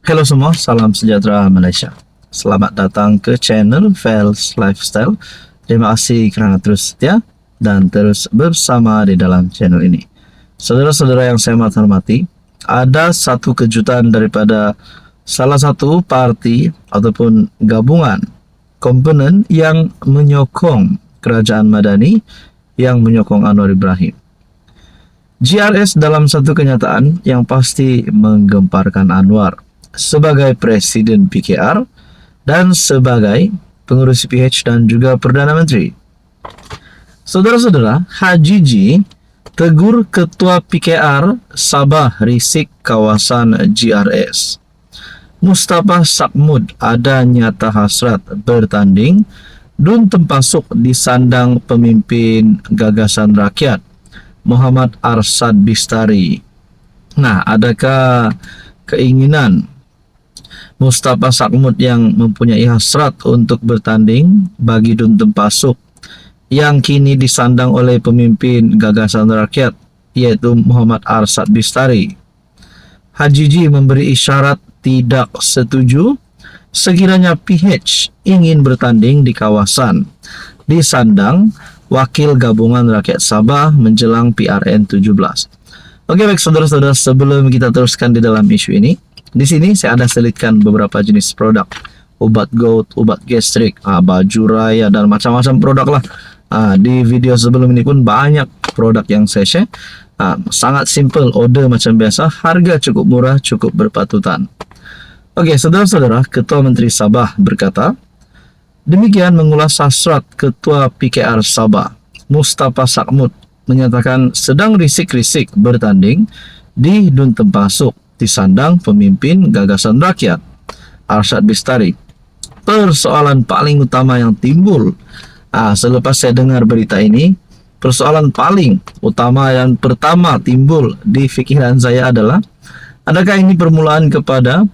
Halo semua, salam sejahtera Malaysia. Selamat datang ke channel Fels Lifestyle. Terima kasih kerana terus setia dan terus bersama di dalam channel ini. Saudara-saudara yang saya hormati, ada satu kejutan daripada salah satu parti ataupun gabungan komponen yang menyokong kerajaan Madani, yang menyokong Anwar Ibrahim. GRS dalam satu kenyataan yang pasti menggemparkan Anwar sebagai Presiden PKR dan sebagai pengurus PH dan juga Perdana Menteri. Saudara-saudara, Haji G tegur Ketua PKR Sabah risik kawasan GRS. Mustafa Sakmud ada nyata hasrat bertanding dun tempasuk disandang pemimpin gagasan rakyat Muhammad Arsad Bistari. Nah, adakah keinginan Mustafa Sakmud yang mempunyai hasrat untuk bertanding bagi dun tempasuk yang kini disandang oleh pemimpin gagasan rakyat yaitu Muhammad Arsad Bistari? Haji G memberi isyarat tidak setuju sekiranya PH ingin bertanding di kawasan disandang Wakil Gabungan Rakyat Sabah menjelang PRN 17. Oke, baik saudara-saudara, sebelum kita teruskan di dalam isu ini, di sini saya ada selitkan beberapa jenis produk, obat gout, obat gastrik, baju raya dan macam-macam produk lah. Di video sebelum ini pun banyak produk yang saya share. Sangat simple, order macam biasa, harga cukup murah, cukup berpatutan. Oke, saudara-saudara, Ketua Menteri Sabah berkata, demikian mengulas hasrat Ketua PKR Sabah, Mustafa Sakmud, menyatakan sedang risik-risik bertanding di Dun Tempasuk disandang pemimpin gagasan rakyat Arsad Bistari. Persoalan paling utama yang timbul selepas saya dengar berita ini, persoalan paling utama yang pertama timbul di fikiran saya adalah, adakah ini permulaan kepada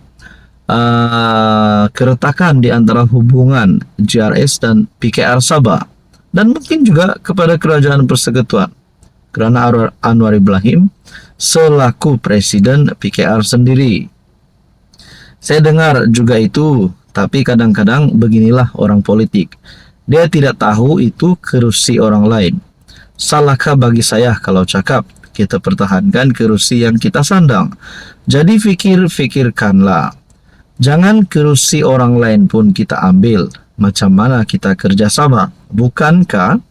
keretakan di antara hubungan GRS dan PKR Sabah, dan mungkin juga kepada kerajaan persekutuan kerana Anwar Ibrahim selaku Presiden PKR sendiri. Saya dengar juga itu, tapi kadang-kadang beginilah orang politik. Dia tidak tahu itu kerusi orang lain. Salahkah bagi saya kalau cakap kita pertahankan kerusi yang kita sandang? Jadi fikirkanlah. Jangan kerusi orang lain pun kita ambil. Macam mana kita kerjasama? Bukankah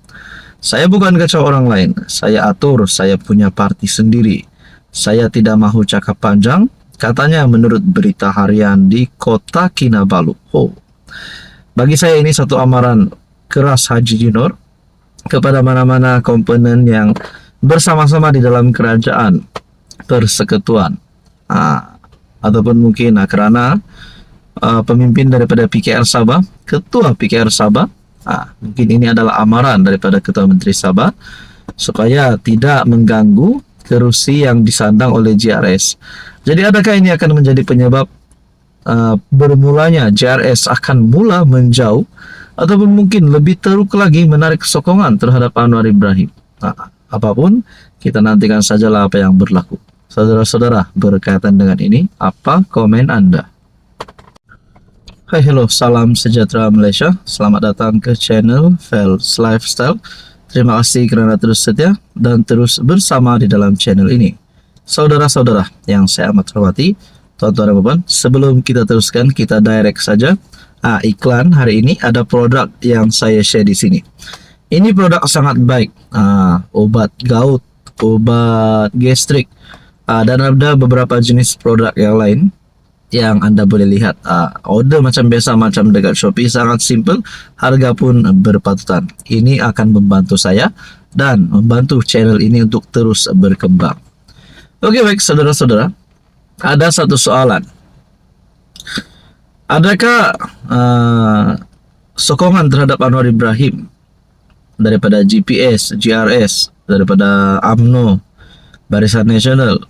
saya bukan kacau orang lain? Saya atur, saya punya parti sendiri. Saya tidak mahu cakap panjang. Katanya menurut berita harian di Kota Kinabalu. Bagi saya ini satu amaran keras Haji Junor kepada mana-mana komponen yang bersama-sama di dalam kerajaan persekutuan. Ataupun mungkin kerana pemimpin daripada PKR Sabah, Ketua PKR Sabah, mungkin ini adalah amaran daripada Ketua Menteri Sabah supaya tidak mengganggu kerusi yang disandang oleh GRS. Jadi adakah ini akan menjadi penyebab bermulanya GRS akan mula menjauh ataupun mungkin lebih teruk lagi menarik sokongan terhadap Anwar Ibrahim? Apapun, kita nantikan sajalah apa yang berlaku. Saudara-saudara, berkaitan dengan ini, apa komen Anda? Hai, hello, salam sejahtera Malaysia. Selamat datang ke channel Fels Lifestyle. Terima kasih kerana terus setia dan terus bersama di dalam channel ini. Saudara-saudara yang saya amat hormati, tuan-tuan dan puan, sebelum kita teruskan, kita direct saja. Iklan hari ini ada produk yang saya share di sini. Ini produk sangat baik. Obat gout, obat gastrik, dan ada beberapa jenis produk yang lain yang anda boleh lihat. Order macam biasa, macam dekat Shopee, sangat simple, harga pun berpatutan. Ini akan membantu saya dan membantu channel ini untuk terus berkembang. Oke, baik saudara-saudara, ada satu soalan. Adakah sokongan terhadap Anwar Ibrahim daripada GPS, GRS, daripada UMNO, Barisan Nasional,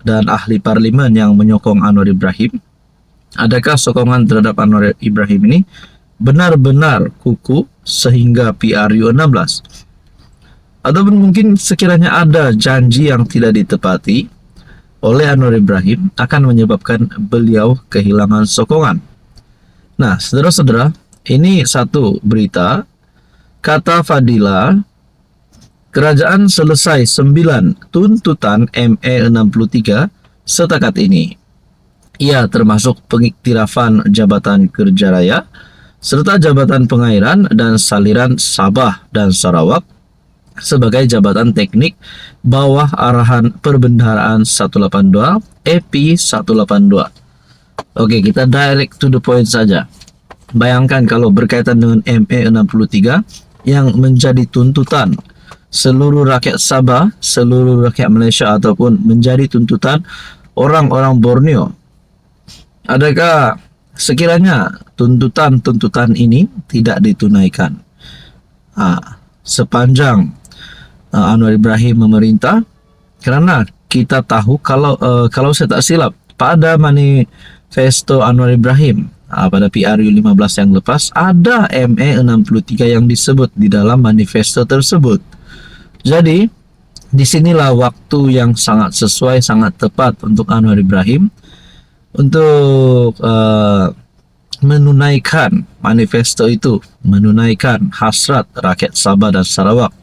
dan ahli parlimen yang menyokong Anwar Ibrahim? Adakah sokongan terhadap Anwar Ibrahim ini benar-benar kukuh sehingga PRU 16? Ataupun mungkin sekiranya ada janji yang tidak ditepati oleh Anwar Ibrahim akan menyebabkan beliau kehilangan sokongan. Nah, saudara-saudara, ini satu berita. Kata Fadila, kerajaan selesai 9 tuntutan ME 63 setakat ini. Ia termasuk pengiktirafan Jabatan Kerja Raya serta Jabatan Pengairan dan Saliran Sabah dan Sarawak sebagai jabatan teknik bawah arahan Perbendaharaan 182 EP 182. Oke, kita direct to the point saja. Bayangkan kalau berkaitan dengan ME 63 yang menjadi tuntutan seluruh rakyat Sabah, seluruh rakyat Malaysia ataupun menjadi tuntutan orang-orang Borneo. Adakah sekiranya tuntutan-tuntutan ini tidak ditunaikan sepanjang Anwar Ibrahim memerintah? Kerana kita tahu kalau saya tak silap pada manifesto Anwar Ibrahim pada PRU 15 yang lepas ada ME 63 yang disebut di dalam manifesto tersebut. Jadi disinilah waktu yang sangat sesuai, sangat tepat untuk Anwar Ibrahim untuk menunaikan manifesto itu, menunaikan hasrat rakyat Sabah dan Sarawak,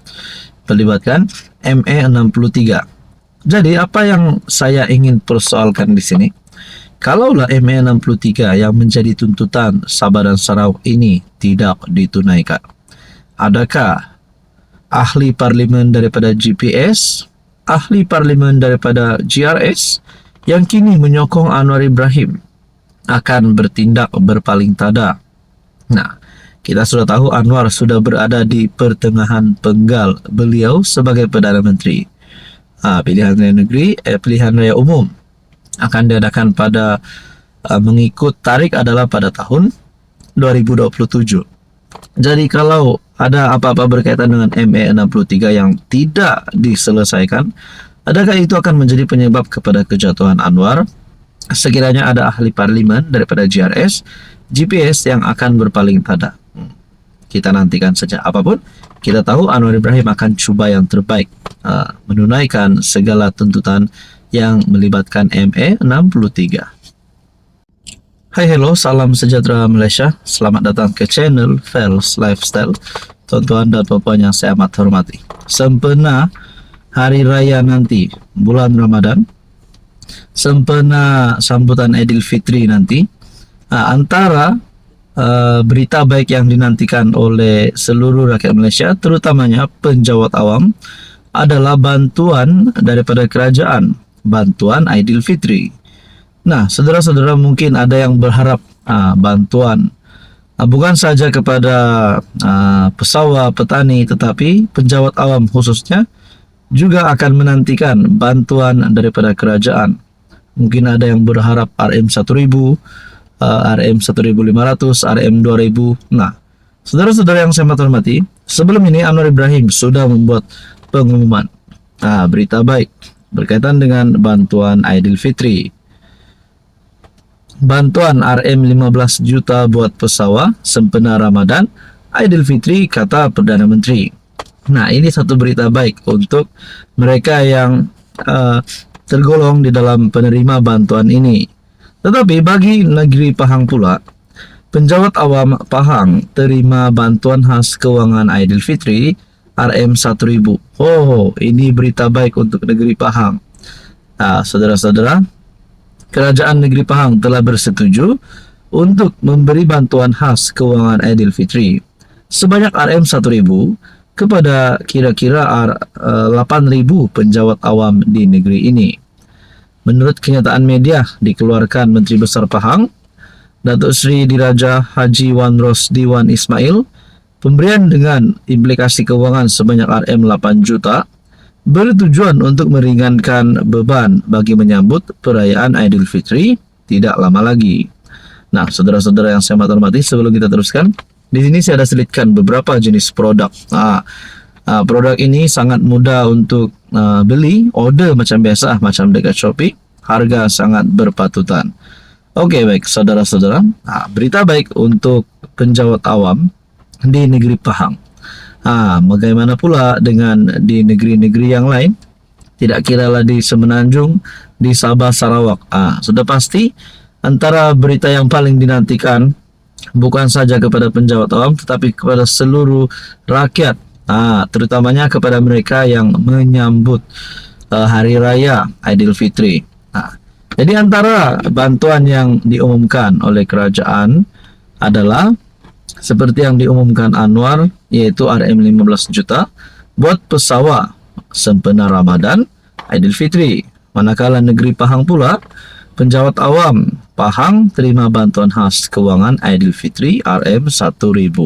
melibatkan ME 63. Jadi apa yang saya ingin persoalkan di sini? Kalaulah ME 63 yang menjadi tuntutan Sabah dan Sarawak ini tidak ditunaikan, adakah ahli parlimen daripada GPS, ahli parlimen daripada GRS yang kini menyokong Anwar Ibrahim akan bertindak berpaling tada? Nah, kita sudah tahu Anwar sudah berada di pertengahan penggal beliau sebagai Perdana Menteri. Pilihan raya negeri, pilihan raya umum akan diadakan pada mengikut tarikh adalah pada tahun 2027. Jadi kalau ada apa-apa berkaitan dengan ME 63 yang tidak diselesaikan, adakah itu akan menjadi penyebab kepada kejatuhan Anwar? Sekiranya ada ahli parlimen daripada GRS, GPS yang akan berpaling tada. Kita nantikan saja. Apapun, kita tahu Anwar Ibrahim akan cuba yang terbaik menunaikan segala tuntutan yang melibatkan ME 63. Hai, hello, salam sejahtera Malaysia. Selamat datang ke channel Fels Lifestyle. Tuan-tuan dan puan-puan yang saya amat hormati, sempena hari raya nanti, bulan Ramadan, sempena sambutan Aidil Fitri nanti, antara berita baik yang dinantikan oleh seluruh rakyat Malaysia, terutamanya penjawat awam, adalah bantuan daripada kerajaan, bantuan Aidil Fitri. Nah, saudara-saudara, mungkin ada yang berharap bantuan bukan saja kepada pesawat, petani, tetapi penjawat awam khususnya juga akan menantikan bantuan daripada kerajaan. Mungkin ada yang berharap RM1.000, RM1.500, RM2.000. Nah, saudara-saudara yang saya hormati, sebelum ini Anwar Ibrahim sudah membuat pengumuman berita baik berkaitan dengan bantuan Aidil Fitri. Bantuan RM15 juta buat pesawat sempena Ramadan Aidil Fitri, kata Perdana Menteri. Nah, ini satu berita baik untuk mereka yang tergolong di dalam penerima bantuan ini. Tetapi bagi negeri Pahang pula, penjawat awam Pahang terima bantuan khas kewangan Aidil Fitri RM1.000. Oh, ini berita baik untuk negeri Pahang. Saudara-saudara, Kerajaan Negeri Pahang telah bersetuju untuk memberi bantuan khas kewangan Aidil Fitri sebanyak RM1.000 kepada kira-kira 8.000 penjawat awam di negeri ini. Menurut kenyataan media dikeluarkan Menteri Besar Pahang, Datuk Seri Diraja Haji Wan Rosdi Wan Ismail, pemberian dengan implikasi kewangan sebanyak RM8 juta bertujuan untuk meringankan beban bagi menyambut perayaan Aidil Fitri tidak lama lagi. Nah, saudara-saudara yang saya hormati, sebelum kita teruskan, di sini saya ada selitkan beberapa jenis produk. Produk ini sangat mudah untuk beli, order macam biasa, macam dekat Shopee, harga sangat berpatutan. Oke, baik saudara-saudara, berita baik untuk penjawat awam di negeri Pahang. Bagaimana pula dengan di negeri-negeri yang lain? tidak kiralah di Semenanjung, di Sabah, Sarawak. Sudah pasti antara berita yang paling dinantikan bukan saja kepada penjawat awam tetapi kepada seluruh rakyat, terutamanya kepada mereka yang menyambut Hari Raya Aidilfitri. Jadi antara bantuan yang diumumkan oleh kerajaan adalah seperti yang diumumkan Anwar, yaitu RM15 juta buat pesawat sempena Ramadan Aidilfitri. Manakala negeri Pahang pula, penjawat awam Pahang terima bantuan khas kewangan Aidilfitri RM1000.